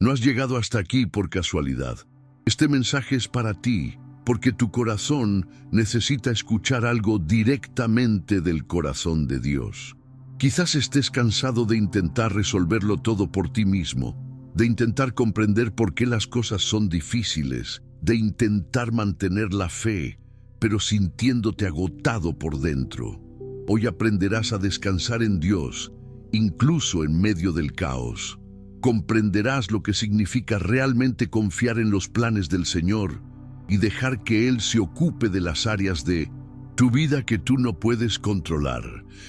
No has llegado hasta aquí por casualidad. Este mensaje es para ti, porque tu corazón necesita escuchar algo directamente del corazón de Dios. Quizás estés cansado de intentar resolverlo todo por ti mismo, de intentar comprender por qué las cosas son difíciles, de intentar mantener la fe, pero sintiéndote agotado por dentro. Hoy aprenderás a descansar en Dios, incluso en medio del caos. Comprenderás lo que significa realmente confiar en los planes del Señor y dejar que Él se ocupe de las áreas de tu vida que tú no puedes controlar.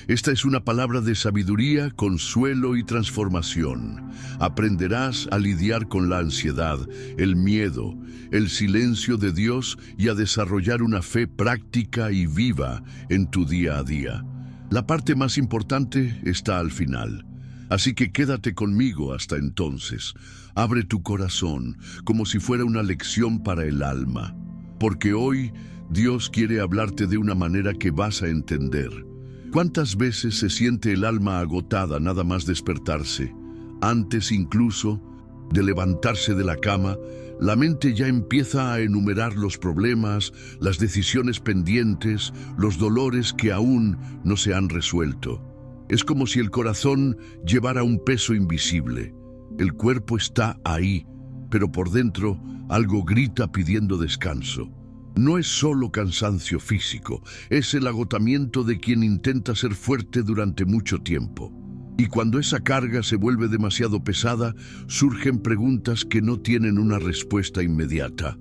Esta es una palabra de sabiduría, consuelo y transformación. Aprenderás a lidiar con la ansiedad, el miedo, el silencio de Dios y a desarrollar una fe práctica y viva en tu día a día. La parte más importante está al final. Así que quédate conmigo hasta entonces. Abre tu corazón como si fuera una lección para el alma. Porque hoy Dios quiere hablarte de una manera que vas a entender. ¿Cuántas veces se siente el alma agotada nada más despertarse? Antes incluso de levantarse de la cama, la mente ya empieza a enumerar los problemas, las decisiones pendientes, los dolores que aún no se han resuelto. Es como si el corazón llevara un peso invisible. El cuerpo está ahí, pero por dentro algo grita pidiendo descanso. No es solo cansancio físico, es el agotamiento de quien intenta ser fuerte durante mucho tiempo. Y cuando esa carga se vuelve demasiado pesada, surgen preguntas que no tienen una respuesta inmediata.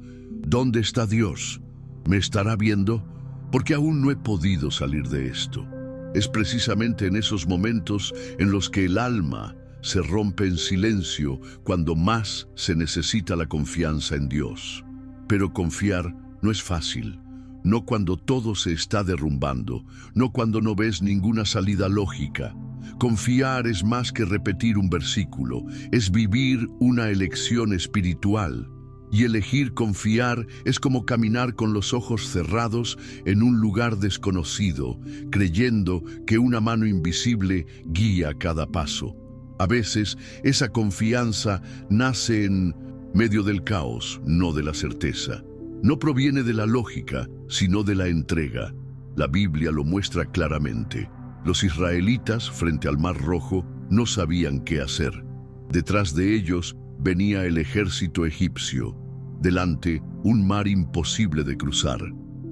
¿Dónde está Dios? ¿Me estará viendo? Porque aún no he podido salir de esto. Es precisamente en esos momentos en los que el alma se rompe en silencio, cuando más se necesita la confianza en Dios. Pero confiar no es fácil, no cuando todo se está derrumbando, no cuando no ves ninguna salida lógica. Confiar es más que repetir un versículo, es vivir una elección espiritual. Y elegir confiar es como caminar con los ojos cerrados en un lugar desconocido, creyendo que una mano invisible guía cada paso. A veces, esa confianza nace en medio del caos, no de la certeza. No proviene de la lógica, sino de la entrega. La Biblia lo muestra claramente. Los israelitas, frente al Mar Rojo, no sabían qué hacer. Detrás de ellos venía el ejército egipcio. Delante, un mar imposible de cruzar.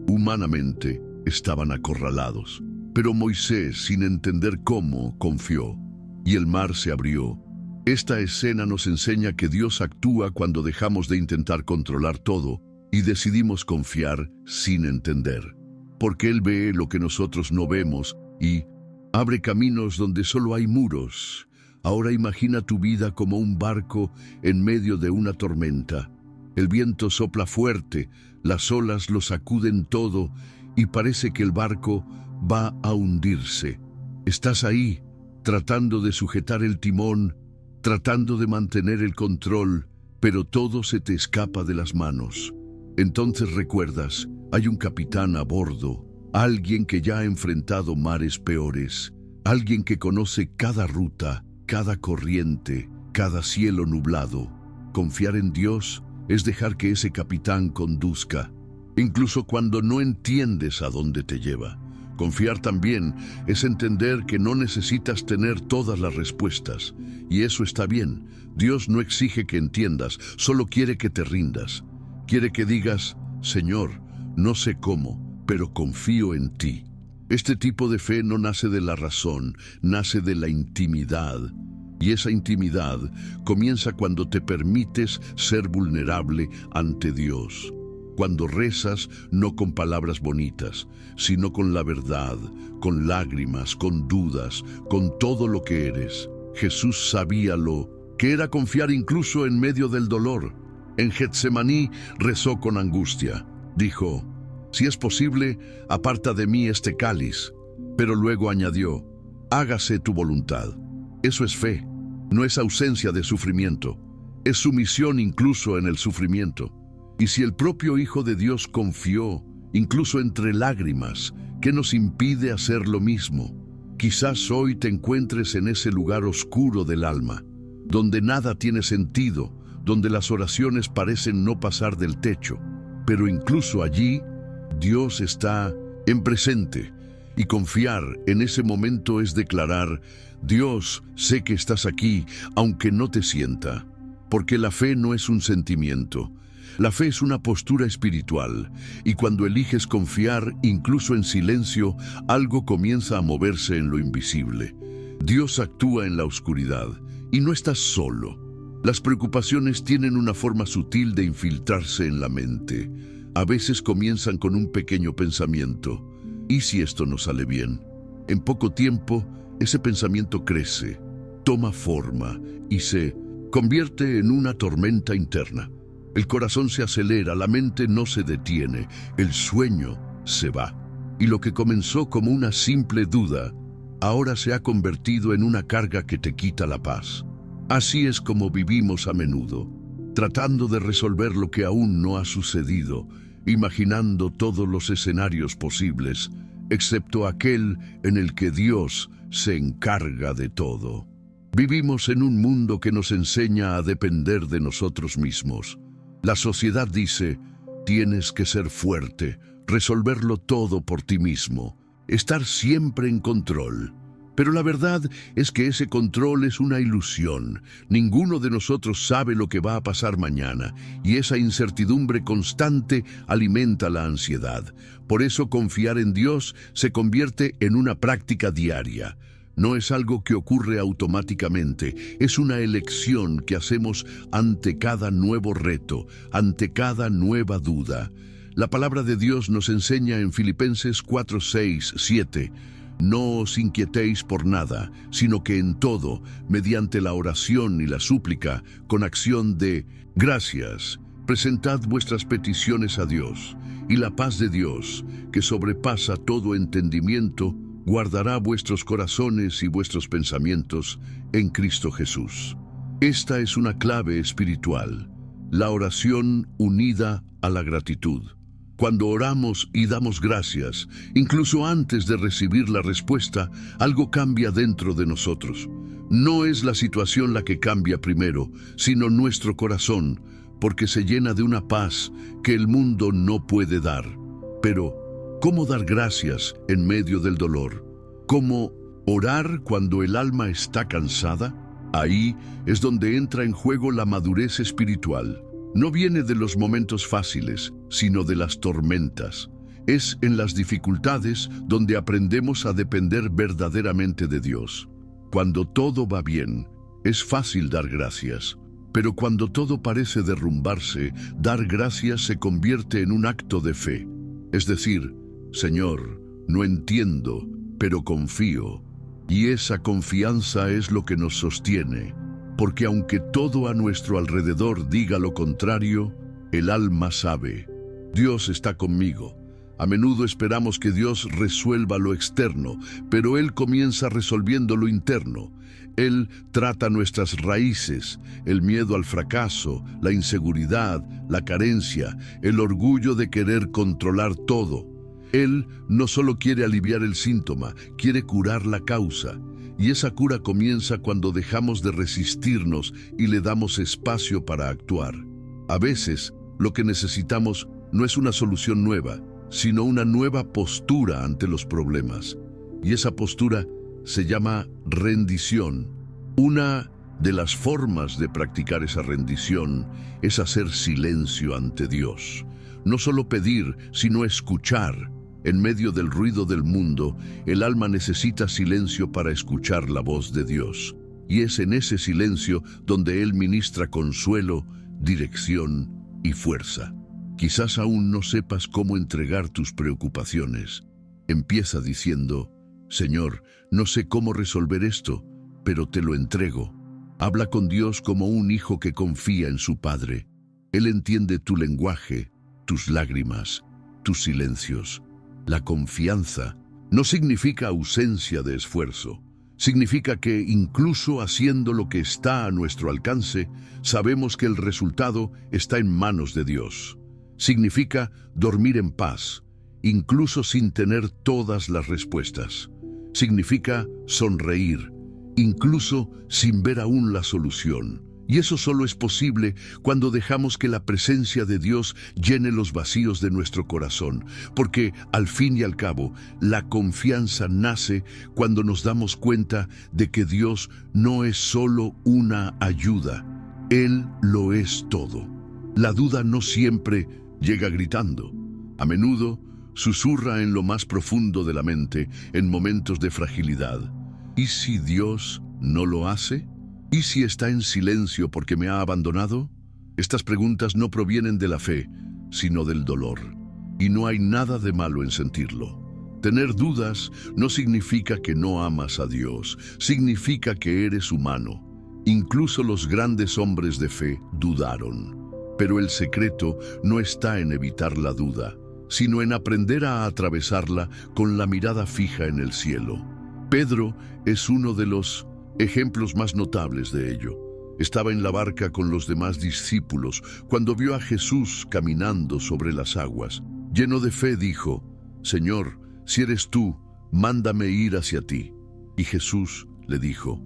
Humanamente, estaban acorralados. Pero Moisés, sin entender cómo, confió. Y el mar se abrió. Esta escena nos enseña que Dios actúa cuando dejamos de intentar controlar todo y decidimos confiar sin entender. Porque Él ve lo que nosotros no vemos y abre caminos donde solo hay muros. Ahora imagina tu vida como un barco en medio de una tormenta. El viento sopla fuerte, las olas lo sacuden todo y parece que el barco va a hundirse. Estás ahí, tratando de sujetar el timón, tratando de mantener el control, pero todo se te escapa de las manos. Entonces recuerdas, hay un capitán a bordo, alguien que ya ha enfrentado mares peores, alguien que conoce cada ruta, cada corriente, cada cielo nublado. Confiar en Dios es dejar que ese capitán conduzca, incluso cuando no entiendes a dónde te lleva. Confiar también es entender que no necesitas tener todas las respuestas, y eso está bien. Dios no exige que entiendas, solo quiere que te rindas. Quiere que digas, Señor, no sé cómo, pero confío en ti. Este tipo de fe no nace de la razón, nace de la intimidad. Y esa intimidad comienza cuando te permites ser vulnerable ante Dios. Cuando rezas no con palabras bonitas, sino con la verdad, con lágrimas, con dudas, con todo lo que eres. Jesús sabía lo que era confiar incluso en medio del dolor. En Getsemaní rezó con angustia. Dijo, si es posible, aparta de mí este cáliz. Pero luego añadió, hágase tu voluntad. Eso es fe. No es ausencia de sufrimiento, es sumisión incluso en el sufrimiento. Y si el propio Hijo de Dios confió, incluso entre lágrimas, ¿qué nos impide hacer lo mismo? Quizás hoy te encuentres en ese lugar oscuro del alma, donde nada tiene sentido, donde las oraciones parecen no pasar del techo. Pero incluso allí, Dios está en presente. Y confiar en ese momento es declarar: Dios, sé que estás aquí, aunque no te sienta. Porque la fe no es un sentimiento. La fe es una postura espiritual, y cuando eliges confiar, incluso en silencio, algo comienza a moverse en lo invisible. Dios actúa en la oscuridad, y no estás solo. Las preocupaciones tienen una forma sutil de infiltrarse en la mente. A veces comienzan con un pequeño pensamiento: ¿y si esto no sale bien? En poco tiempo, ese pensamiento crece, toma forma y se convierte en una tormenta interna. El corazón se acelera, la mente no se detiene, el sueño se va. Y lo que comenzó como una simple duda, ahora se ha convertido en una carga que te quita la paz. Así es como vivimos a menudo, tratando de resolver lo que aún no ha sucedido, imaginando todos los escenarios posibles, excepto aquel en el que Dios se encarga de todo. Vivimos en un mundo que nos enseña a depender de nosotros mismos. La sociedad dice: tienes que ser fuerte, resolverlo todo por ti mismo, estar siempre en control. Pero la verdad es que ese control es una ilusión. Ninguno de nosotros sabe lo que va a pasar mañana, y esa incertidumbre constante alimenta la ansiedad. Por eso confiar en Dios se convierte en una práctica diaria. No es algo que ocurre automáticamente, es una elección que hacemos ante cada nuevo reto, ante cada nueva duda. La palabra de Dios nos enseña en Filipenses 4, 6, 7: no os inquietéis por nada, sino que en todo, mediante la oración y la súplica, con acción de gracias, presentad vuestras peticiones a Dios, y la paz de Dios, que sobrepasa todo entendimiento, guardará vuestros corazones y vuestros pensamientos en Cristo Jesús. Esta es una clave espiritual, la oración unida a la gratitud. Cuando oramos y damos gracias, incluso antes de recibir la respuesta, algo cambia dentro de nosotros. No es la situación la que cambia primero, sino nuestro corazón, porque se llena de una paz que el mundo no puede dar. Pero, ¿cómo dar gracias en medio del dolor? ¿Cómo orar cuando el alma está cansada? Ahí es donde entra en juego la madurez espiritual. No viene de los momentos fáciles, sino de las tormentas. Es en las dificultades donde aprendemos a depender verdaderamente de Dios. Cuando todo va bien, es fácil dar gracias. Pero cuando todo parece derrumbarse, dar gracias se convierte en un acto de fe. Es decir: Señor, no entiendo, pero confío. Y esa confianza es lo que nos sostiene, porque aunque todo a nuestro alrededor diga lo contrario, el alma sabe: Dios está conmigo. A menudo esperamos que Dios resuelva lo externo, pero Él comienza resolviendo lo interno. Él trata nuestras raíces, el miedo al fracaso, la inseguridad, la carencia, el orgullo de querer controlar todo. Él no solo quiere aliviar el síntoma, quiere curar la causa. Y esa cura comienza cuando dejamos de resistirnos y le damos espacio para actuar. A veces, lo que necesitamos no es una solución nueva, sino una nueva postura ante los problemas. Y esa postura se llama rendición. Una de las formas de practicar esa rendición es hacer silencio ante Dios. No solo pedir, sino escuchar. En medio del ruido del mundo, el alma necesita silencio para escuchar la voz de Dios. Y es en ese silencio donde Él ministra consuelo, dirección y fuerza. Quizás aún no sepas cómo entregar tus preocupaciones. Empieza diciendo: Señor, no sé cómo resolver esto, pero te lo entrego. Habla con Dios como un hijo que confía en su Padre. Él entiende tu lenguaje, tus lágrimas, tus silencios. La confianza no significa ausencia de esfuerzo. Significa que incluso haciendo lo que está a nuestro alcance, sabemos que el resultado está en manos de Dios. Significa dormir en paz, incluso sin tener todas las respuestas. Significa sonreír, incluso sin ver aún la solución. Y eso solo es posible cuando dejamos que la presencia de Dios llene los vacíos de nuestro corazón, porque al fin y al cabo, la confianza nace cuando nos damos cuenta de que Dios no es solo una ayuda, Él lo es todo. La duda no siempre llega gritando. A menudo susurra en lo más profundo de la mente en momentos de fragilidad. ¿Y si Dios no lo hace? ¿Y si está en silencio porque me ha abandonado? Estas preguntas no provienen de la fe, sino del dolor. Y no hay nada de malo en sentirlo. Tener dudas no significa que no amas a Dios, significa que eres humano. Incluso los grandes hombres de fe dudaron. Pero el secreto no está en evitar la duda, sino en aprender a atravesarla con la mirada fija en el cielo. Pedro es uno de los ejemplos más notables de ello. Estaba en la barca con los demás discípulos cuando vio a Jesús caminando sobre las aguas. Lleno de fe dijo: «Señor, si eres tú, mándame ir hacia ti». Y Jesús le dijo: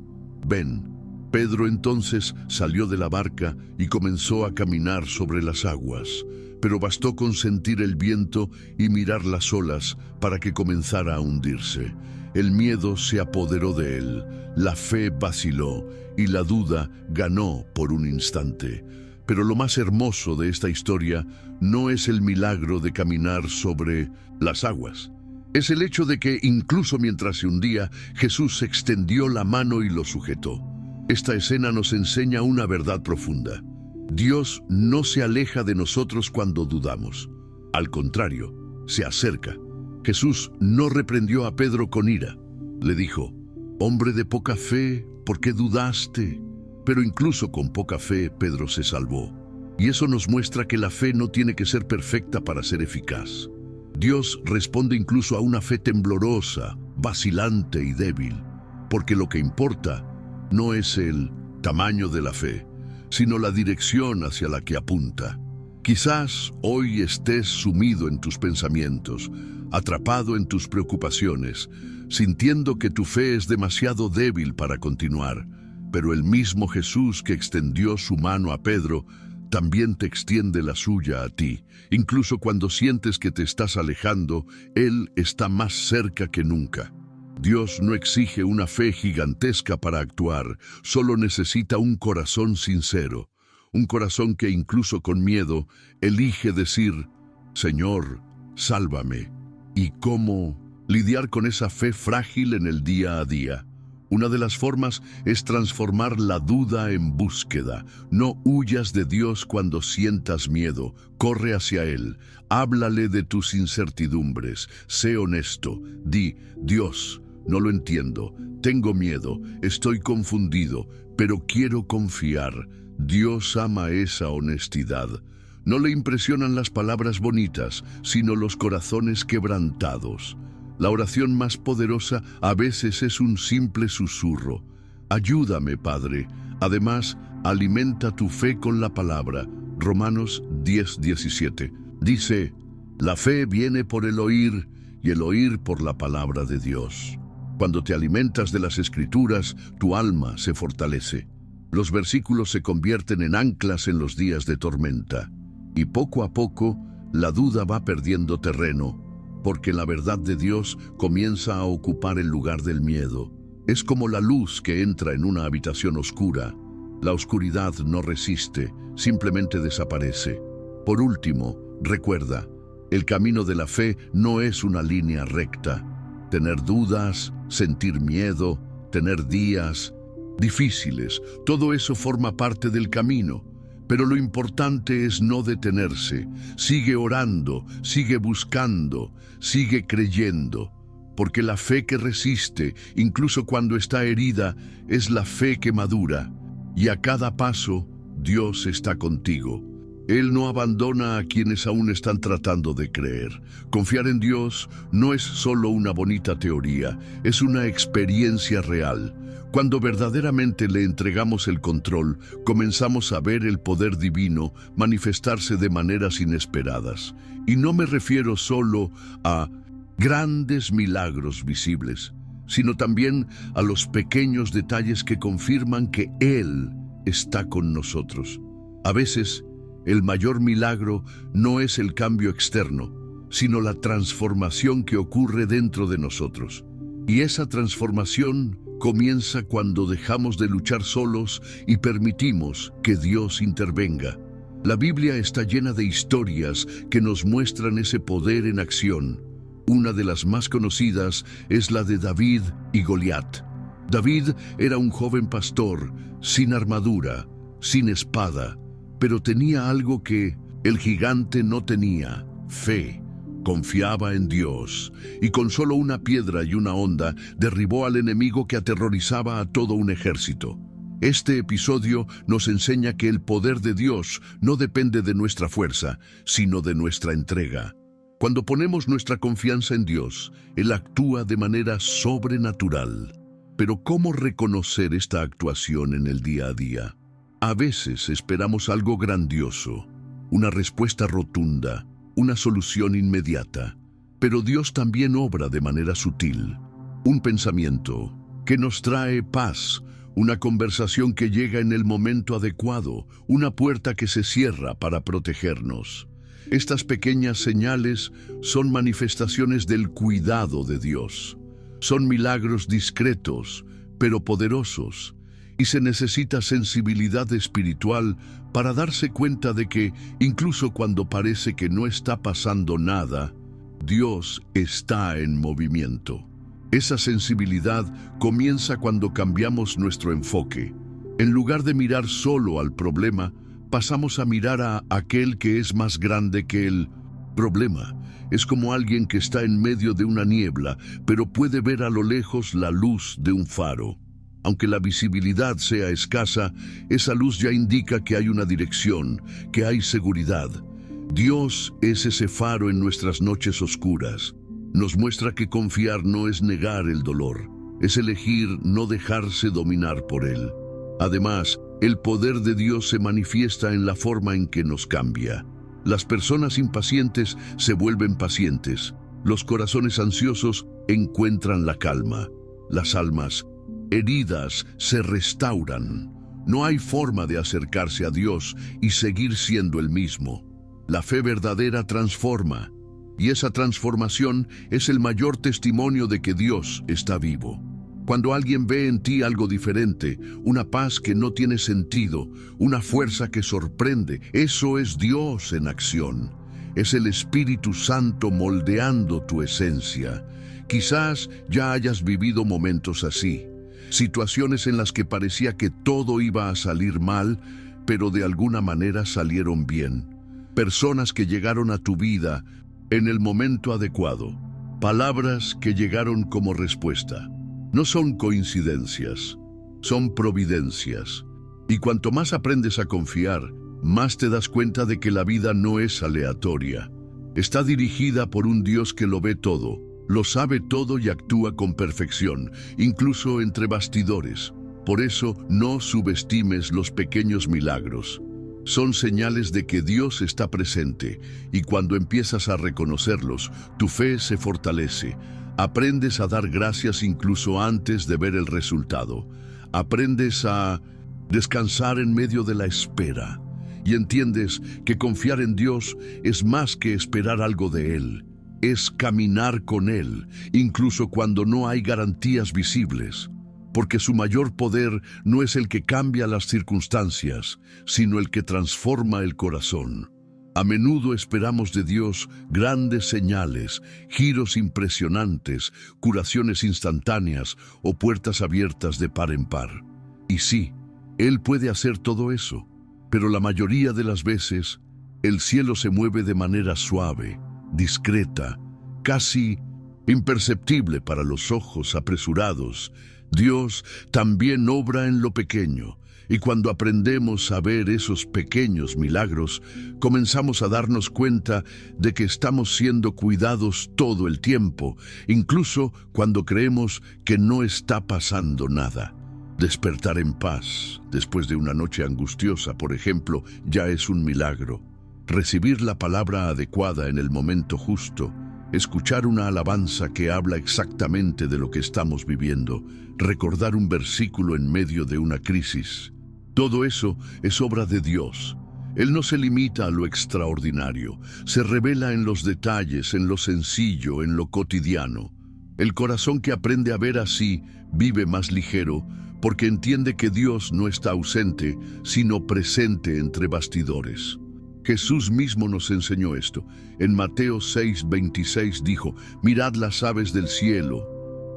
«Ven». Pedro entonces salió de la barca y comenzó a caminar sobre las aguas, pero bastó con sentir el viento y mirar las olas para que comenzara a hundirse. El miedo se apoderó de él, la fe vaciló y la duda ganó por un instante. Pero lo más hermoso de esta historia no es el milagro de caminar sobre las aguas. Es el hecho de que incluso mientras se hundía, Jesús extendió la mano y lo sujetó. Esta escena nos enseña una verdad profunda. Dios no se aleja de nosotros cuando dudamos. Al contrario, se acerca. Jesús no reprendió a Pedro con ira. Le dijo: «Hombre de poca fe, ¿por qué dudaste?». Pero incluso con poca fe, Pedro se salvó. Y eso nos muestra que la fe no tiene que ser perfecta para ser eficaz. Dios responde incluso a una fe temblorosa, vacilante y débil, porque lo que importa no es el tamaño de la fe, sino la dirección hacia la que apunta. Quizás hoy estés sumido en tus pensamientos, atrapado en tus preocupaciones, sintiendo que tu fe es demasiado débil para continuar, pero el mismo Jesús que extendió su mano a Pedro también te extiende la suya a ti. Incluso cuando sientes que te estás alejando, Él está más cerca que nunca. Dios no exige una fe gigantesca para actuar, solo necesita un corazón sincero, un corazón que incluso con miedo elige decir: «Señor, sálvame». ¿Y cómo lidiar con esa fe frágil en el día a día? Una de las formas es transformar la duda en búsqueda. No huyas de Dios cuando sientas miedo, corre hacia Él, háblale de tus incertidumbres, sé honesto, di: «Dios, no lo entiendo, tengo miedo, estoy confundido, pero quiero confiar». Dios ama esa honestidad. No le impresionan las palabras bonitas, sino los corazones quebrantados. La oración más poderosa a veces es un simple susurro: «Ayúdame, Padre». Además, alimenta tu fe con la palabra. Romanos 10:17 dice: «La fe viene por el oír y el oír por la palabra de Dios». Cuando te alimentas de las Escrituras, tu alma se fortalece. Los versículos se convierten en anclas en los días de tormenta. Y poco a poco, la duda va perdiendo terreno, porque la verdad de Dios comienza a ocupar el lugar del miedo. Es como la luz que entra en una habitación oscura. La oscuridad no resiste, simplemente desaparece. Por último, recuerda, el camino de la fe no es una línea recta. Tener dudas, sentir miedo, tener días difíciles, todo eso forma parte del camino. Pero lo importante es no detenerse. Sigue orando, sigue buscando, sigue creyendo. Porque la fe que resiste, incluso cuando está herida, es la fe que madura. Y a cada paso, Dios está contigo. Él no abandona a quienes aún están tratando de creer. Confiar en Dios no es solo una bonita teoría, es una experiencia real. Cuando verdaderamente le entregamos el control, comenzamos a ver el poder divino manifestarse de maneras inesperadas. Y no me refiero solo a grandes milagros visibles, sino también a los pequeños detalles que confirman que Él está con nosotros. A veces, el mayor milagro no es el cambio externo, sino la transformación que ocurre dentro de nosotros. Y esa transformación comienza cuando dejamos de luchar solos y permitimos que Dios intervenga. La Biblia está llena de historias que nos muestran ese poder en acción. Una de las más conocidas es la de David y Goliat. David era un joven pastor, sin armadura, sin espada, pero tenía algo que el gigante no tenía: fe. Confiaba en Dios, y con solo una piedra y una honda derribó al enemigo que aterrorizaba a todo un ejército. Este episodio nos enseña que el poder de Dios no depende de nuestra fuerza, sino de nuestra entrega. Cuando ponemos nuestra confianza en Dios, Él actúa de manera sobrenatural. Pero ¿cómo reconocer esta actuación en el día a día? A veces esperamos algo grandioso, una respuesta rotunda, una solución inmediata. Pero Dios también obra de manera sutil. Un pensamiento que nos trae paz, una conversación que llega en el momento adecuado, una puerta que se cierra para protegernos. Estas pequeñas señales son manifestaciones del cuidado de Dios. Son milagros discretos, pero poderosos, y se necesita sensibilidad espiritual para darse cuenta de que, incluso cuando parece que no está pasando nada, Dios está en movimiento. Esa sensibilidad comienza cuando cambiamos nuestro enfoque. En lugar de mirar solo al problema, pasamos a mirar a aquel que es más grande que el problema. Es como alguien que está en medio de una niebla, pero puede ver a lo lejos la luz de un faro. Aunque la visibilidad sea escasa, esa luz ya indica que hay una dirección, que hay seguridad. Dios es ese faro en nuestras noches oscuras. Nos muestra que confiar no es negar el dolor, es elegir no dejarse dominar por él. Además, el poder de Dios se manifiesta en la forma en que nos cambia. Las personas impacientes se vuelven pacientes. Los corazones ansiosos encuentran la calma. Las almas heridas se restauran. No hay forma de acercarse a Dios y seguir siendo el mismo. La fe verdadera transforma, y esa transformación es el mayor testimonio de que Dios está vivo. Cuando alguien ve en ti algo diferente, una paz que no tiene sentido, una fuerza que sorprende, eso es Dios en acción. Es el Espíritu Santo moldeando tu esencia. Quizás ya hayas vivido momentos así. Situaciones en las que parecía que todo iba a salir mal, pero de alguna manera salieron bien. Personas que llegaron a tu vida en el momento adecuado. Palabras que llegaron como respuesta. No son coincidencias, son providencias. Y cuanto más aprendes a confiar, más te das cuenta de que la vida no es aleatoria. Está dirigida por un Dios que lo ve todo, lo sabe todo y actúa con perfección, incluso entre bastidores. Por eso, no subestimes los pequeños milagros. Son señales de que Dios está presente, y cuando empiezas a reconocerlos, tu fe se fortalece. Aprendes a dar gracias incluso antes de ver el resultado. Aprendes a descansar en medio de la espera. Y entiendes que confiar en Dios es más que esperar algo de Él. Es caminar con Él, incluso cuando no hay garantías visibles. Porque su mayor poder no es el que cambia las circunstancias, sino el que transforma el corazón. A menudo esperamos de Dios grandes señales, giros impresionantes, curaciones instantáneas o puertas abiertas de par en par. Y sí, Él puede hacer todo eso, pero la mayoría de las veces, el cielo se mueve de manera suave, discreta, casi imperceptible para los ojos apresurados. Dios también obra en lo pequeño, y cuando aprendemos a ver esos pequeños milagros, comenzamos a darnos cuenta de que estamos siendo cuidados todo el tiempo, incluso cuando creemos que no está pasando nada. Despertar en paz después de una noche angustiosa, por ejemplo, ya es un milagro. Recibir la palabra adecuada en el momento justo, escuchar una alabanza que habla exactamente de lo que estamos viviendo, recordar un versículo en medio de una crisis. Todo eso es obra de Dios. Él no se limita a lo extraordinario, se revela en los detalles, en lo sencillo, en lo cotidiano. El corazón que aprende a ver así vive más ligero, porque entiende que Dios no está ausente, sino presente entre bastidores. Jesús mismo nos enseñó esto. En Mateo 6:26 dijo: «Mirad las aves del cielo.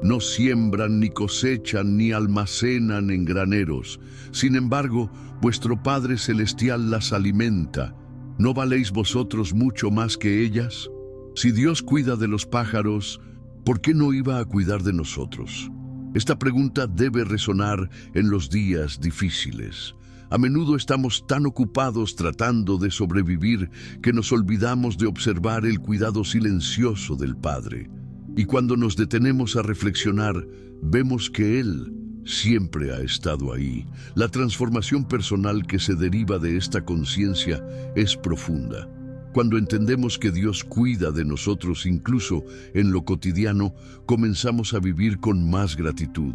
No siembran, ni cosechan, ni almacenan en graneros. Sin embargo, vuestro Padre Celestial las alimenta. ¿No valéis vosotros mucho más que ellas? Si Dios cuida de los pájaros, ¿por qué no iba a cuidar de nosotros?». Esta pregunta debe resonar en los días difíciles. A menudo estamos tan ocupados tratando de sobrevivir que nos olvidamos de observar el cuidado silencioso del Padre. Y cuando nos detenemos a reflexionar, vemos que Él siempre ha estado ahí. La transformación personal que se deriva de esta conciencia es profunda. Cuando entendemos que Dios cuida de nosotros incluso en lo cotidiano, comenzamos a vivir con más gratitud.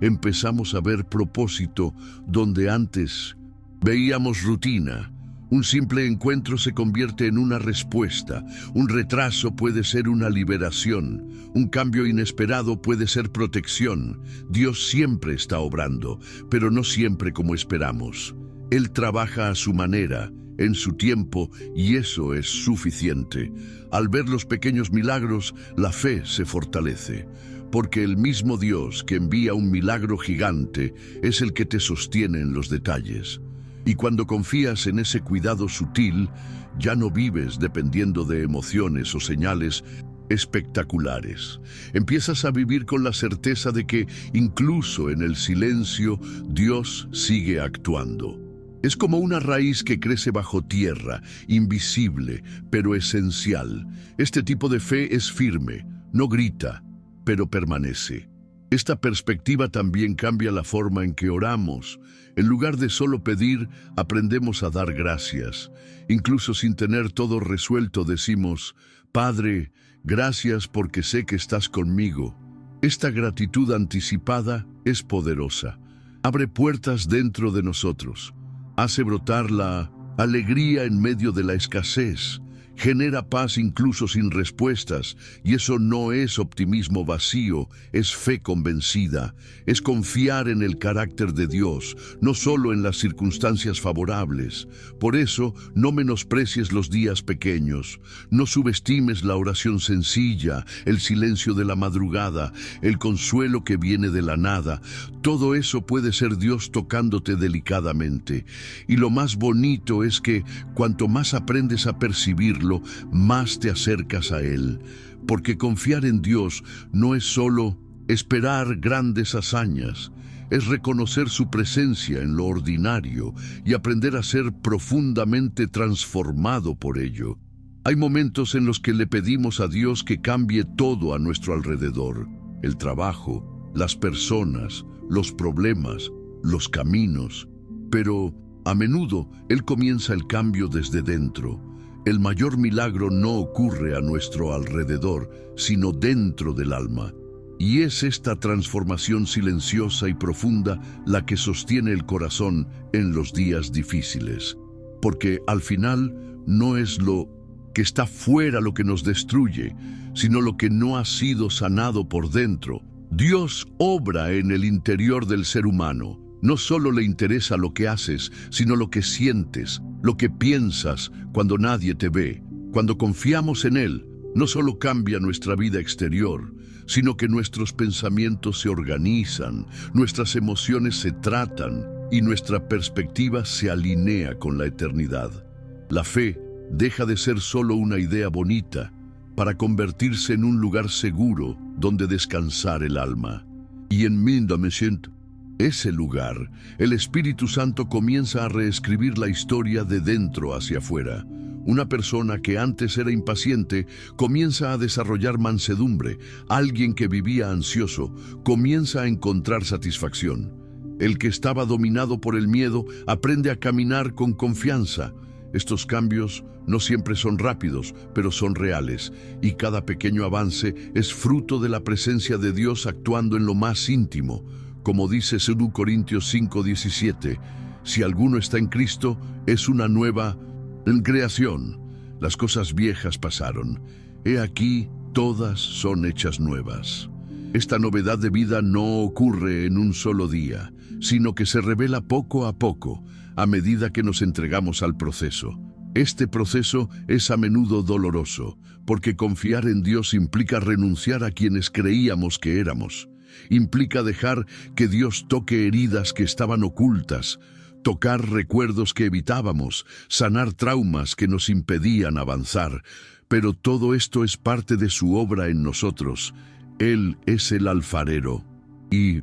Empezamos a ver propósito donde antes veíamos rutina. Un simple encuentro se convierte en una respuesta. Un retraso puede ser una liberación. Un cambio inesperado puede ser protección. Dios siempre está obrando, pero no siempre como esperamos. Él trabaja a su manera, en su tiempo, y eso es suficiente. Al ver los pequeños milagros, la fe se fortalece, porque el mismo Dios que envía un milagro gigante es el que te sostiene en los detalles. Y cuando confías en ese cuidado sutil, ya no vives dependiendo de emociones o señales espectaculares. Empiezas a vivir con la certeza de que, incluso en el silencio, Dios sigue actuando. Es como una raíz que crece bajo tierra, invisible, pero esencial. Este tipo de fe es firme, no grita, pero permanece. Esta perspectiva también cambia la forma en que oramos. En lugar de solo pedir, aprendemos a dar gracias. Incluso sin tener todo resuelto, decimos: «Padre, gracias porque sé que estás conmigo». Esta gratitud anticipada es poderosa. Abre puertas dentro de nosotros. Hace brotar la alegría en medio de la escasez. Genera paz incluso sin respuestas, y eso no es optimismo vacío, es fe convencida, es confiar en el carácter de Dios, no solo en las circunstancias favorables. Por eso, no menosprecies los días pequeños, no subestimes la oración sencilla, el silencio de la madrugada, el consuelo que viene de la nada. Todo eso puede ser Dios tocándote delicadamente. Y lo más bonito es que, cuanto más aprendes a percibirlo, más te acercas a Él, porque confiar en Dios no es solo esperar grandes hazañas, es reconocer su presencia en lo ordinario y aprender a ser profundamente transformado por ello. Hay momentos en los que le pedimos a Dios que cambie todo a nuestro alrededor: el trabajo, las personas, los problemas, los caminos, pero a menudo Él comienza el cambio desde dentro. El mayor milagro no ocurre a nuestro alrededor, sino dentro del alma. Y es esta transformación silenciosa y profunda la que sostiene el corazón en los días difíciles. Porque al final no es lo que está fuera lo que nos destruye, sino lo que no ha sido sanado por dentro. Dios obra en el interior del ser humano. No solo le interesa lo que haces, sino lo que sientes, lo que piensas cuando nadie te ve. Cuando confiamos en Él, no solo cambia nuestra vida exterior, sino que nuestros pensamientos se organizan, nuestras emociones se tratan y nuestra perspectiva se alinea con la eternidad. La fe deja de ser solo una idea bonita para convertirse en un lugar seguro donde descansar el alma. Y en 1900, ese lugar, el Espíritu Santo comienza a reescribir la historia de dentro hacia afuera. Una persona que antes era impaciente comienza a desarrollar mansedumbre. Alguien que vivía ansioso comienza a encontrar satisfacción. El que estaba dominado por el miedo aprende a caminar con confianza. Estos cambios no siempre son rápidos, pero son reales, y cada pequeño avance es fruto de la presencia de Dios actuando en lo más íntimo. Como dice 2 Corintios 5:17, Si alguno está en Cristo, es una nueva creación. Las cosas viejas pasaron. He aquí, todas son hechas nuevas. Esta novedad de vida no ocurre en un solo día, sino que se revela poco a poco, a medida que nos entregamos al proceso. Este proceso es a menudo doloroso, porque confiar en Dios implica renunciar a quienes creíamos que éramos. Implica dejar que Dios toque heridas que estaban ocultas, tocar recuerdos que evitábamos, sanar traumas que nos impedían avanzar. Pero todo esto es parte de su obra en nosotros. Él es el alfarero y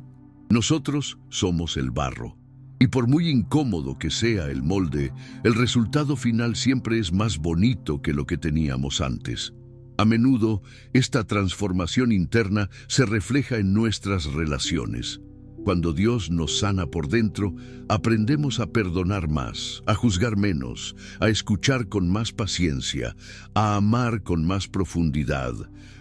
nosotros somos el barro. Y por muy incómodo que sea el molde, el resultado final siempre es más bonito que lo que teníamos antes. A menudo, esta transformación interna se refleja en nuestras relaciones. Cuando Dios nos sana por dentro, aprendemos a perdonar más, a juzgar menos, a escuchar con más paciencia, a amar con más profundidad.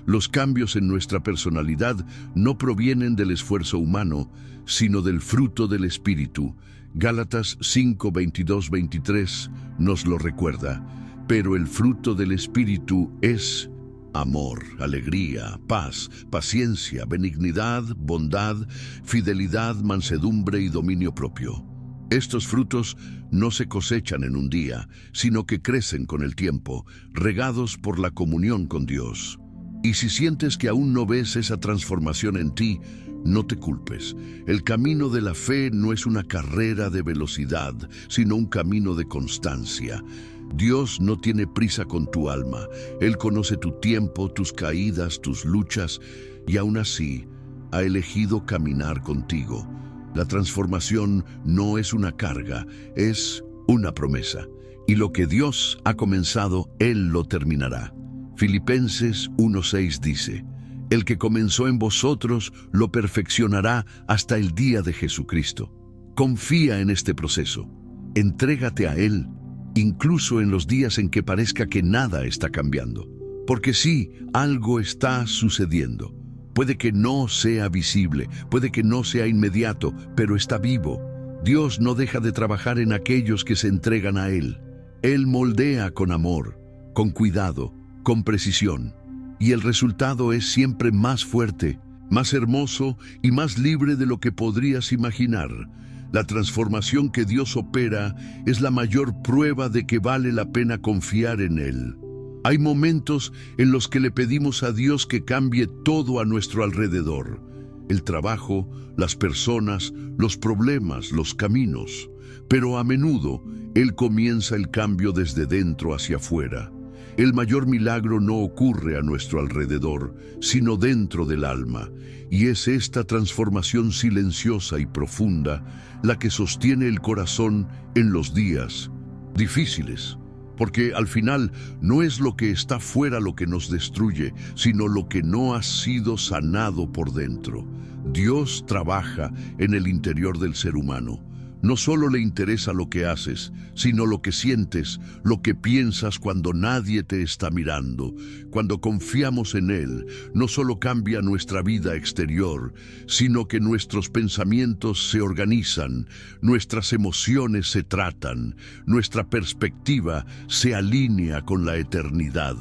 Los cambios en nuestra personalidad no provienen del esfuerzo humano, sino del fruto del Espíritu. Gálatas 5, 22, 23 nos lo recuerda. Pero el fruto del Espíritu es amor, alegría, paz, paciencia, benignidad, bondad, fidelidad, mansedumbre y dominio propio. Estos frutos no se cosechan en un día, sino que crecen con el tiempo, regados por la comunión con Dios. Y si sientes que aún no ves esa transformación en ti, no te culpes. El camino de la fe no es una carrera de velocidad, sino un camino de constancia. Dios no tiene prisa con tu alma. Él conoce tu tiempo, tus caídas, tus luchas, y aún así ha elegido caminar contigo. La transformación no es una carga, es una promesa. Y lo que Dios ha comenzado, Él lo terminará. Filipenses 1:6 dice: el que comenzó en vosotros lo perfeccionará hasta el día de Jesucristo. Confía en este proceso. Entrégate a Él, incluso en los días en que parezca que nada está cambiando. Porque sí, algo está sucediendo. Puede que no sea visible, puede que no sea inmediato, pero está vivo. Dios no deja de trabajar en aquellos que se entregan a Él. Él moldea con amor, con cuidado, con precisión. Y el resultado es siempre más fuerte, más hermoso y más libre de lo que podrías imaginar. La transformación que Dios opera es la mayor prueba de que vale la pena confiar en Él. Hay momentos en los que le pedimos a Dios que cambie todo a nuestro alrededor: el trabajo, las personas, los problemas, los caminos. Pero a menudo Él comienza el cambio desde dentro hacia afuera. El mayor milagro no ocurre a nuestro alrededor, sino dentro del alma, y es esta transformación silenciosa y profunda la que sostiene el corazón en los días difíciles, porque al final no es lo que está fuera lo que nos destruye, sino lo que no ha sido sanado por dentro. Dios trabaja en el interior del ser humano. No solo le interesa lo que haces, sino lo que sientes, lo que piensas cuando nadie te está mirando. Cuando confiamos en Él, no solo cambia nuestra vida exterior, sino que nuestros pensamientos se organizan, nuestras emociones se tratan, nuestra perspectiva se alinea con la eternidad.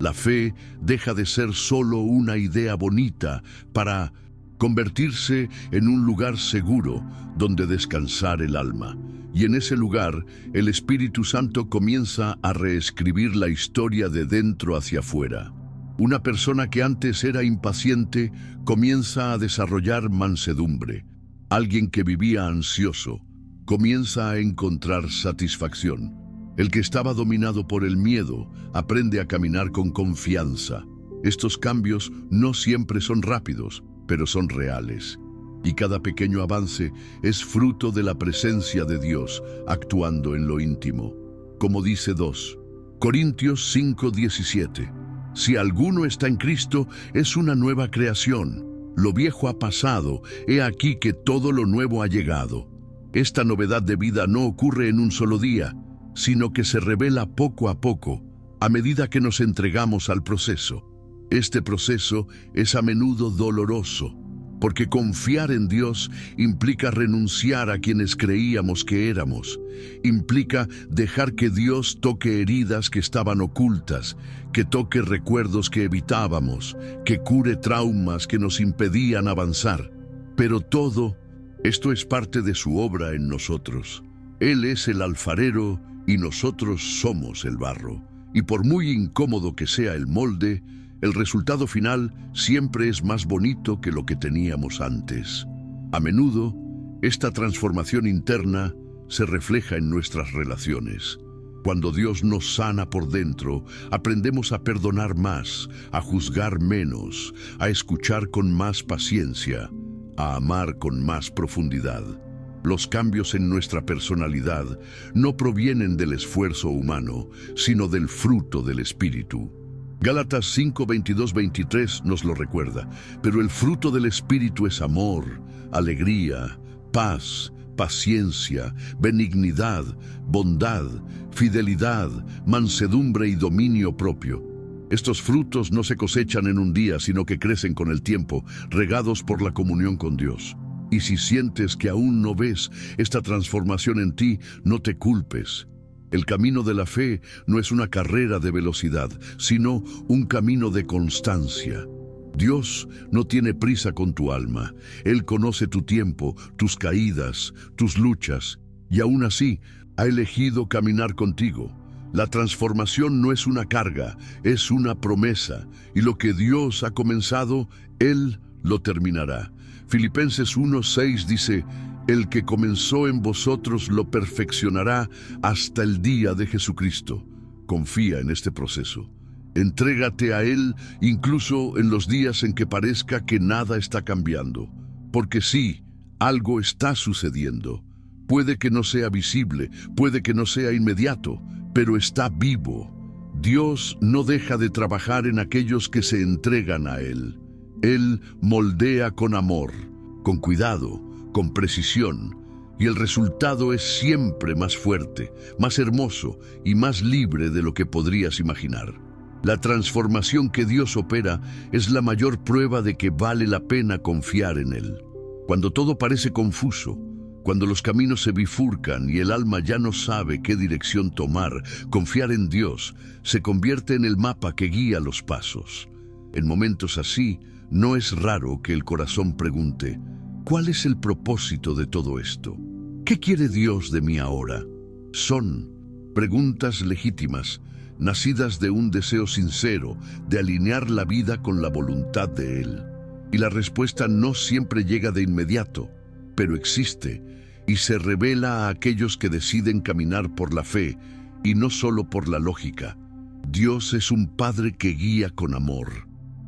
La fe deja de ser solo una idea bonita para convertirse en un lugar seguro donde descansar el alma. Y en ese lugar, el Espíritu Santo comienza a reescribir la historia de dentro hacia afuera. Una persona que antes era impaciente comienza a desarrollar mansedumbre. Alguien que vivía ansioso comienza a encontrar satisfacción. El que estaba dominado por el miedo aprende a caminar con confianza. Estos cambios no siempre son rápidos, pero son reales. Y cada pequeño avance es fruto de la presencia de Dios actuando en lo íntimo. Como dice 2 Corintios 5:17, si alguno está en Cristo, es una nueva creación. Lo viejo ha pasado, he aquí que todo lo nuevo ha llegado. Esta novedad de vida no ocurre en un solo día, sino que se revela poco a poco, a medida que nos entregamos al proceso. Este proceso es a menudo doloroso. porque confiar en Dios implica renunciar a quienes creíamos que éramos. Implica dejar que Dios toque heridas que estaban ocultas, que toque recuerdos que evitábamos, que cure traumas que nos impedían avanzar. Pero todo esto es parte de su obra en nosotros. Él es el alfarero y nosotros somos el barro. Y por muy incómodo que sea el molde, el resultado final siempre es más bonito que lo que teníamos antes. A menudo, esta transformación interna se refleja en nuestras relaciones. Cuando Dios nos sana por dentro, aprendemos a perdonar más, a juzgar menos, a escuchar con más paciencia, a amar con más profundidad. Los cambios en nuestra personalidad no provienen del esfuerzo humano, sino del fruto del Espíritu. Gálatas 5, 22, 23 nos lo recuerda, pero el fruto del Espíritu es amor, alegría, paz, paciencia, benignidad, bondad, fidelidad, mansedumbre y dominio propio. Estos frutos no se cosechan en un día, sino que crecen con el tiempo, regados por la comunión con Dios. Y si sientes que aún no ves esta transformación en ti, no te culpes. El camino de la fe no es una carrera de velocidad, sino un camino de constancia. Dios no tiene prisa con tu alma. Él conoce tu tiempo, tus caídas, tus luchas, y aún así ha elegido caminar contigo. La transformación no es una carga, es una promesa, y lo que Dios ha comenzado, Él lo terminará. Filipenses 1:6 dice: el que comenzó en vosotros lo perfeccionará hasta el día de Jesucristo. Confía en este proceso. Entrégate a Él incluso en los días en que parezca que nada está cambiando. Porque sí, algo está sucediendo. Puede que no sea visible, puede que no sea inmediato, pero está vivo. Dios no deja de trabajar en aquellos que se entregan a Él. Él moldea con amor, con cuidado, con precisión, y el resultado es siempre más fuerte, más hermoso y más libre de lo que podrías imaginar. La transformación que Dios opera es la mayor prueba de que vale la pena confiar en Él. Cuando todo parece confuso, cuando los caminos se bifurcan y el alma ya no sabe qué dirección tomar, confiar en Dios se convierte en el mapa que guía los pasos. En momentos así, no es raro que el corazón pregunte: ¿cuál es el propósito de todo esto? ¿Qué quiere Dios de mí ahora? Son preguntas legítimas, nacidas de un deseo sincero de alinear la vida con la voluntad de Él. Y la respuesta no siempre llega de inmediato, pero existe y se revela a aquellos que deciden caminar por la fe y no solo por la lógica. Dios es un Padre que guía con amor.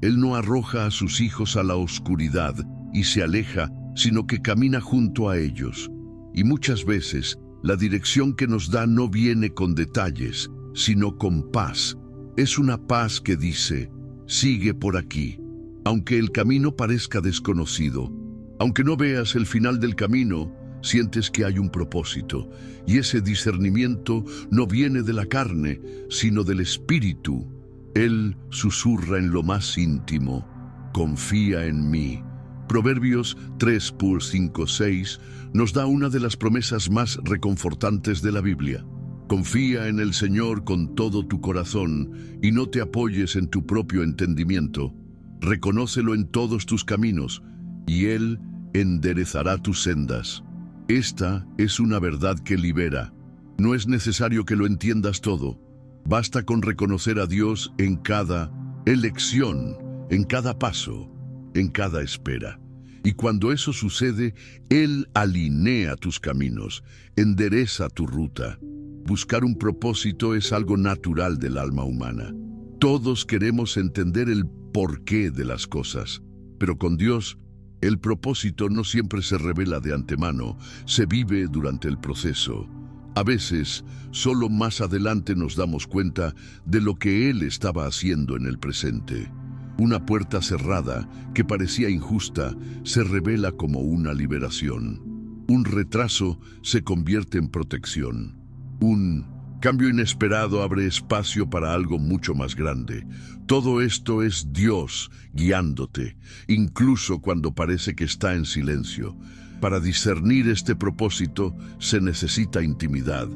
Él no arroja a sus hijos a la oscuridad y se aleja, sino que camina junto a ellos. Y muchas veces, la dirección que nos da no viene con detalles, sino con paz. Es una paz que dice: sigue por aquí. Aunque el camino parezca desconocido, aunque no veas el final del camino, sientes que hay un propósito. Y ese discernimiento no viene de la carne, sino del Espíritu. Él susurra en lo más íntimo: confía en mí. Proverbios 3:5-6 nos da una de las promesas más reconfortantes de la Biblia. Confía en el Señor con todo tu corazón y no te apoyes en tu propio entendimiento. Reconócelo en todos tus caminos y Él enderezará tus sendas. Esta es una verdad que libera. No es necesario que lo entiendas todo. Basta con reconocer a Dios en cada elección, en cada paso, en cada espera. Y cuando eso sucede, Él alinea tus caminos, endereza tu ruta. Buscar un propósito es algo natural del alma humana. Todos queremos entender el porqué de las cosas, pero con Dios, el propósito no siempre se revela de antemano, se vive durante el proceso. A veces, solo más adelante nos damos cuenta de lo que Él estaba haciendo en el presente. Una puerta cerrada, que parecía injusta, se revela como una liberación. Un retraso se convierte en protección. Un cambio inesperado abre espacio para algo mucho más grande. Todo esto es Dios guiándote, incluso cuando parece que está en silencio. Para discernir este propósito se necesita intimidad.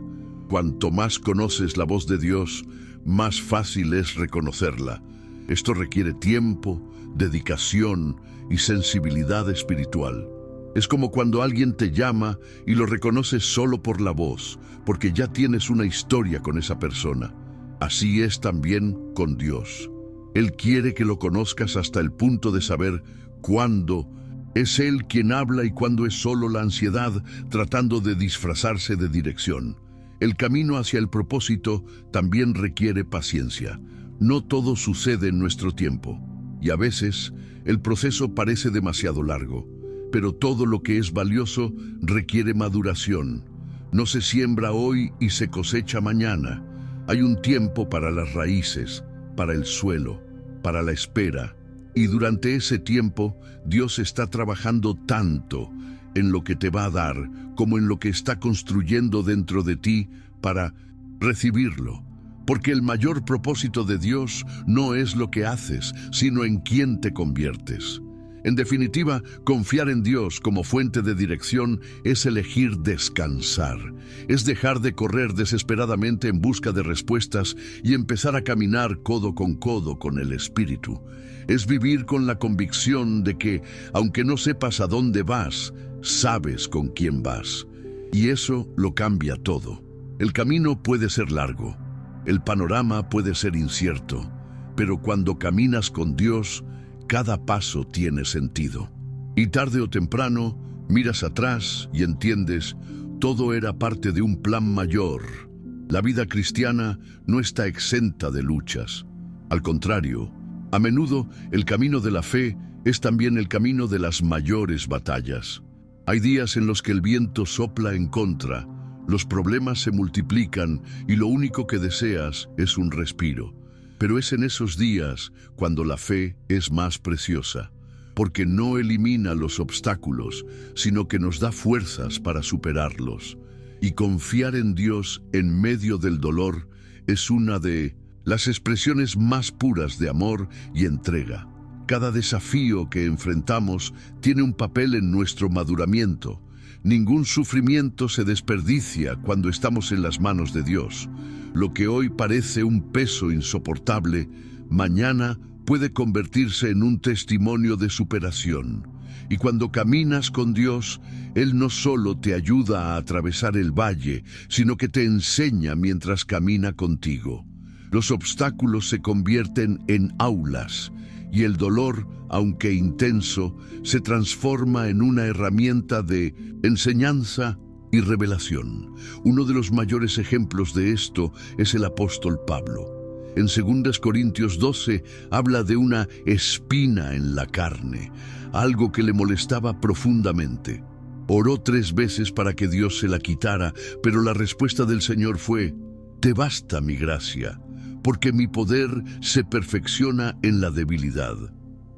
Cuanto más conoces la voz de Dios, más fácil es reconocerla. Esto requiere tiempo, dedicación y sensibilidad espiritual. Es como cuando alguien te llama y lo reconoces solo por la voz, porque ya tienes una historia con esa persona. Así es también con Dios. Él quiere que lo conozcas hasta el punto de saber cuándo es Él quien habla y cuándo es solo la ansiedad tratando de disfrazarse de dirección. El camino hacia el propósito también requiere paciencia. No todo sucede en nuestro tiempo, y a veces el proceso parece demasiado largo. Pero todo lo que es valioso requiere maduración. No se siembra hoy y se cosecha mañana. Hay un tiempo para las raíces, para el suelo, para la espera. Y durante ese tiempo, Dios está trabajando tanto en lo que te va a dar como en lo que está construyendo dentro de ti para recibirlo. Porque el mayor propósito de Dios no es lo que haces, sino en quién te conviertes. En definitiva, confiar en Dios como fuente de dirección es elegir descansar. Es dejar de correr desesperadamente en busca de respuestas y empezar a caminar codo con el Espíritu. Es vivir con la convicción de que, aunque no sepas a dónde vas, sabes con quién vas. Y eso lo cambia todo. El camino puede ser largo, el panorama puede ser incierto, pero cuando caminas con Dios, cada paso tiene sentido. Y tarde o temprano, miras atrás y entiendes, todo era parte de un plan mayor. La vida cristiana no está exenta de luchas. Al contrario, a menudo el camino de la fe es también el camino de las mayores batallas. Hay días en los que el viento sopla en contra, los problemas se multiplican y lo único que deseas es un respiro. Pero es en esos días cuando la fe es más preciosa, porque no elimina los obstáculos, sino que nos da fuerzas para superarlos. Y confiar en Dios en medio del dolor es una de las expresiones más puras de amor y entrega. Cada desafío que enfrentamos tiene un papel en nuestro maduramiento. Ningún sufrimiento se desperdicia cuando estamos en las manos de Dios. Lo que hoy parece un peso insoportable, mañana puede convertirse en un testimonio de superación. Y cuando caminas con Dios, Él no solo te ayuda a atravesar el valle, sino que te enseña mientras camina contigo. Los obstáculos se convierten en aulas, y el dolor, aunque intenso, se transforma en una herramienta de enseñanza y revelación. Uno de los mayores ejemplos de esto es el apóstol Pablo. En 2 Corintios 12 habla de una espina en la carne, algo que le molestaba profundamente. Oró 3 veces para que Dios se la quitara, pero la respuesta del Señor fue: «Te basta mi gracia, porque mi poder se perfecciona en la debilidad».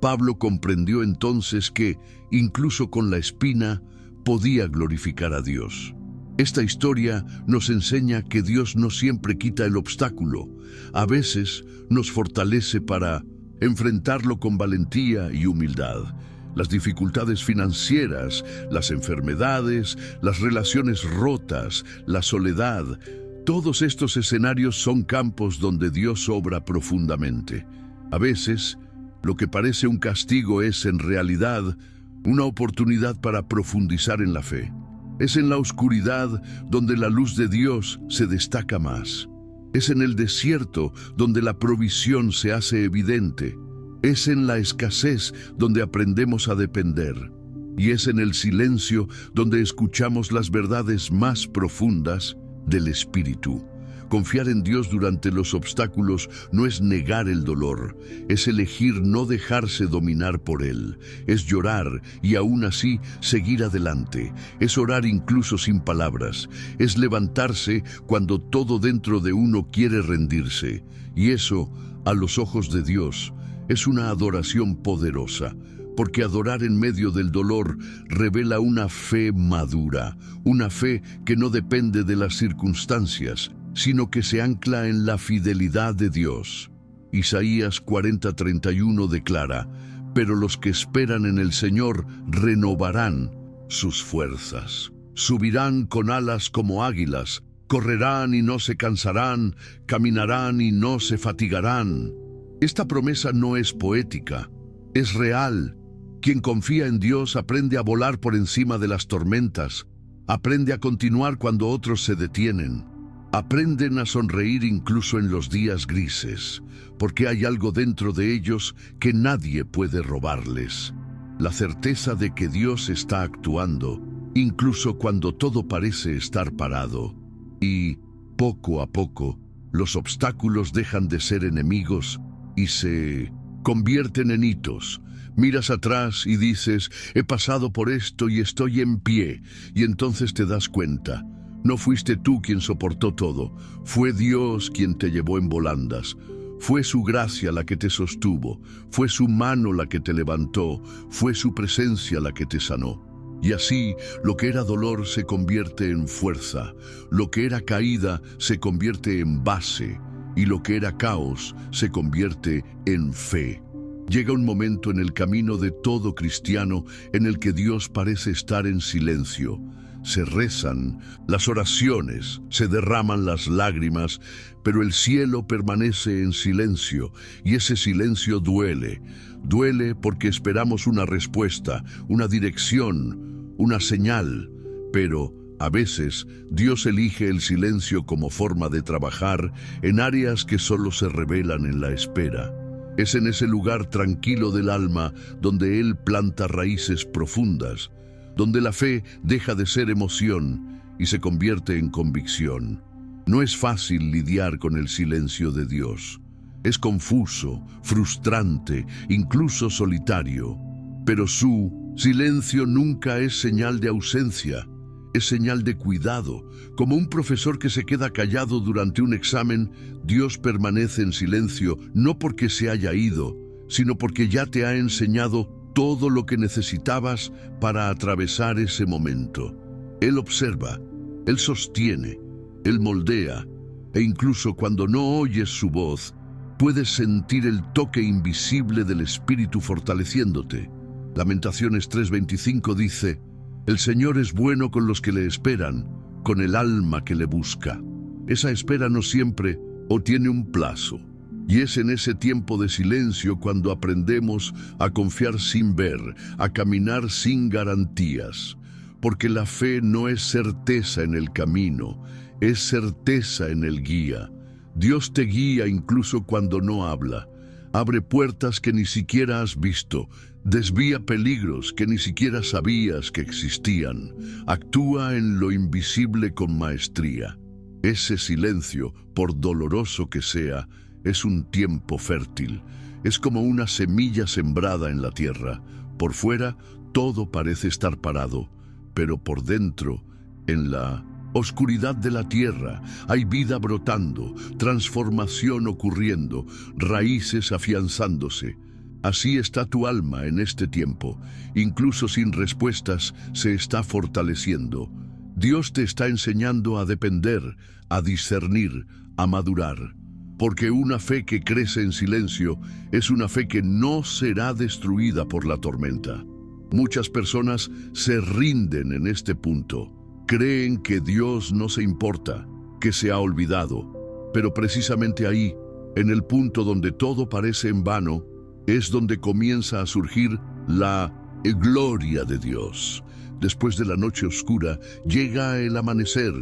Pablo comprendió entonces que, incluso con la espina, podía glorificar a Dios. Esta historia nos enseña que Dios no siempre quita el obstáculo. A veces nos fortalece para enfrentarlo con valentía y humildad. Las dificultades financieras, las enfermedades, las relaciones rotas, la soledad, todos estos escenarios son campos donde Dios obra profundamente. A veces, lo que parece un castigo es, en realidad, una oportunidad para profundizar en la fe. Es en la oscuridad donde la luz de Dios se destaca más. Es en el desierto donde la provisión se hace evidente. Es en la escasez donde aprendemos a depender. Y es en el silencio donde escuchamos las verdades más profundas del Espíritu. Confiar en Dios durante los obstáculos no es negar el dolor, es elegir no dejarse dominar por él, es llorar y aún así seguir adelante, es orar incluso sin palabras, es levantarse cuando todo dentro de uno quiere rendirse, y eso, a los ojos de Dios, es una adoración poderosa. Porque adorar en medio del dolor revela una fe madura, una fe que no depende de las circunstancias, sino que se ancla en la fidelidad de Dios. Isaías 40:31 declara: pero los que esperan en el Señor renovarán sus fuerzas. Subirán con alas como águilas, correrán y no se cansarán, caminarán y no se fatigarán. Esta promesa no es poética, es real. Quien confía en Dios aprende a volar por encima de las tormentas, aprende a continuar cuando otros se detienen. Aprenden a sonreír incluso en los días grises, porque hay algo dentro de ellos que nadie puede robarles. La certeza de que Dios está actuando, incluso cuando todo parece estar parado. Y, poco a poco, los obstáculos dejan de ser enemigos y se convierten en hitos. Miras atrás y dices: he pasado por esto y estoy en pie, y entonces te das cuenta. No fuiste tú quien soportó todo, fue Dios quien te llevó en volandas. Fue su gracia la que te sostuvo, fue su mano la que te levantó, fue su presencia la que te sanó. Y así, lo que era dolor se convierte en fuerza, lo que era caída se convierte en base, y lo que era caos se convierte en fe. Llega un momento en el camino de todo cristiano en el que Dios parece estar en silencio. Se rezan las oraciones, se derraman las lágrimas, pero el cielo permanece en silencio, y ese silencio duele. Duele porque esperamos una respuesta, una dirección, una señal, pero a veces Dios elige el silencio como forma de trabajar en áreas que solo se revelan en la espera. Es en ese lugar tranquilo del alma donde Él planta raíces profundas, donde la fe deja de ser emoción y se convierte en convicción. No es fácil lidiar con el silencio de Dios. Es confuso, frustrante, incluso solitario. Pero su silencio nunca es señal de ausencia, es señal de cuidado. Como un profesor que se queda callado durante un examen, Dios permanece en silencio no porque se haya ido, sino porque ya te ha enseñado todo lo que necesitabas para atravesar ese momento. Él observa, Él sostiene, Él moldea, e incluso cuando no oyes su voz, puedes sentir el toque invisible del Espíritu fortaleciéndote. Lamentaciones 3:25 dice: el Señor es bueno con los que le esperan, con el alma que le busca. Esa espera no siempre o tiene un plazo. Y es en ese tiempo de silencio cuando aprendemos a confiar sin ver, a caminar sin garantías. Porque la fe no es certeza en el camino, es certeza en el guía. Dios te guía incluso cuando no habla. Abre puertas que ni siquiera has visto, desvía peligros que ni siquiera sabías que existían. Actúa en lo invisible con maestría. Ese silencio, por doloroso que sea, es un tiempo fértil. Es como una semilla sembrada en la tierra. Por fuera, todo parece estar parado, pero por dentro, en la oscuridad de la tierra, hay vida brotando, transformación ocurriendo, raíces afianzándose. Así está tu alma en este tiempo. Incluso sin respuestas, se está fortaleciendo. Dios te está enseñando a depender, a discernir, a madurar. Porque una fe que crece en silencio es una fe que no será destruida por la tormenta. Muchas personas se rinden en este punto. Creen que Dios no se importa, que se ha olvidado. Pero precisamente ahí, en el punto donde todo parece en vano, es donde comienza a surgir la gloria de Dios. Después de la noche oscura, llega el amanecer.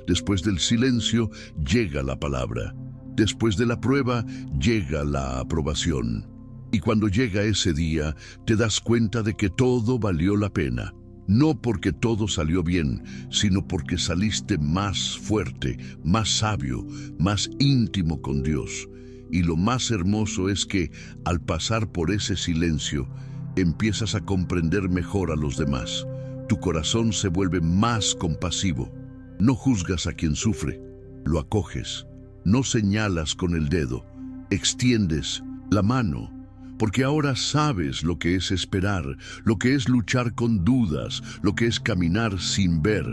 Después del silencio, llega la palabra. Después de la prueba, llega la aprobación. Y cuando llega ese día, te das cuenta de que todo valió la pena. No porque todo salió bien, sino porque saliste más fuerte, más sabio, más íntimo con Dios. Y lo más hermoso es que, al pasar por ese silencio, empiezas a comprender mejor a los demás. Tu corazón se vuelve más compasivo. No juzgas a quien sufre, lo acoges. No señalas con el dedo, extiendes la mano, porque ahora sabes lo que es esperar, lo que es luchar con dudas, lo que es caminar sin ver.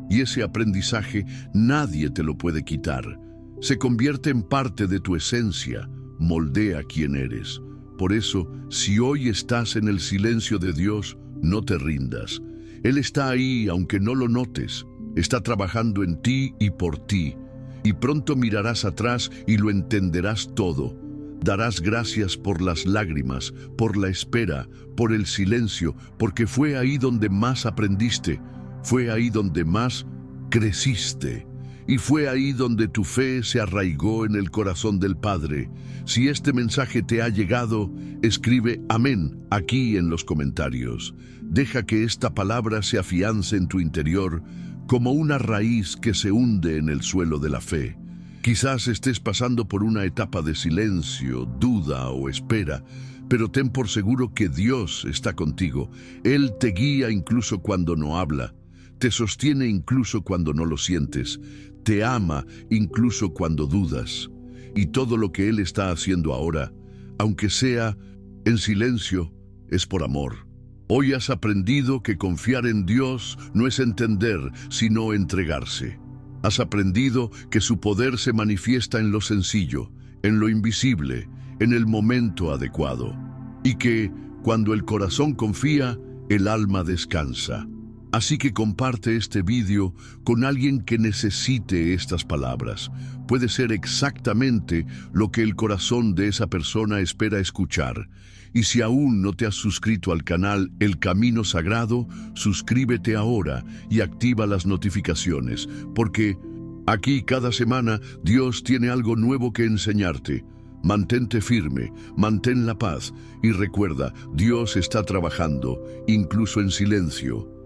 Y ese aprendizaje nadie te lo puede quitar. Se convierte en parte de tu esencia, moldea quién eres. Por eso, si hoy estás en el silencio de Dios, no te rindas. Él está ahí aunque no lo notes. Está trabajando en ti y por ti. Y pronto mirarás atrás y lo entenderás todo. Darás gracias por las lágrimas, por la espera, por el silencio, porque fue ahí donde más aprendiste, fue ahí donde más creciste. Y fue ahí donde tu fe se arraigó en el corazón del Padre. Si este mensaje te ha llegado, escribe amén aquí en los comentarios. Deja que esta palabra se afiance en tu interior como una raíz que se hunde en el suelo de la fe. Quizás estés pasando por una etapa de silencio, duda o espera, pero ten por seguro que Dios está contigo. Él te guía incluso cuando no habla. Te sostiene incluso cuando no lo sientes. Te ama incluso cuando dudas. Y todo lo que Él está haciendo ahora, aunque sea en silencio, es por amor. Hoy has aprendido que confiar en Dios no es entender, sino entregarse. Has aprendido que su poder se manifiesta en lo sencillo, en lo invisible, en el momento adecuado. Y que, cuando el corazón confía, el alma descansa. Así que comparte este vídeo con alguien que necesite estas palabras. Puede ser exactamente lo que el corazón de esa persona espera escuchar. Y si aún no te has suscrito al canal El Camino Sagrado, suscríbete ahora y activa las notificaciones, porque aquí cada semana Dios tiene algo nuevo que enseñarte. Mantente firme, mantén la paz y recuerda, Dios está trabajando, incluso en silencio.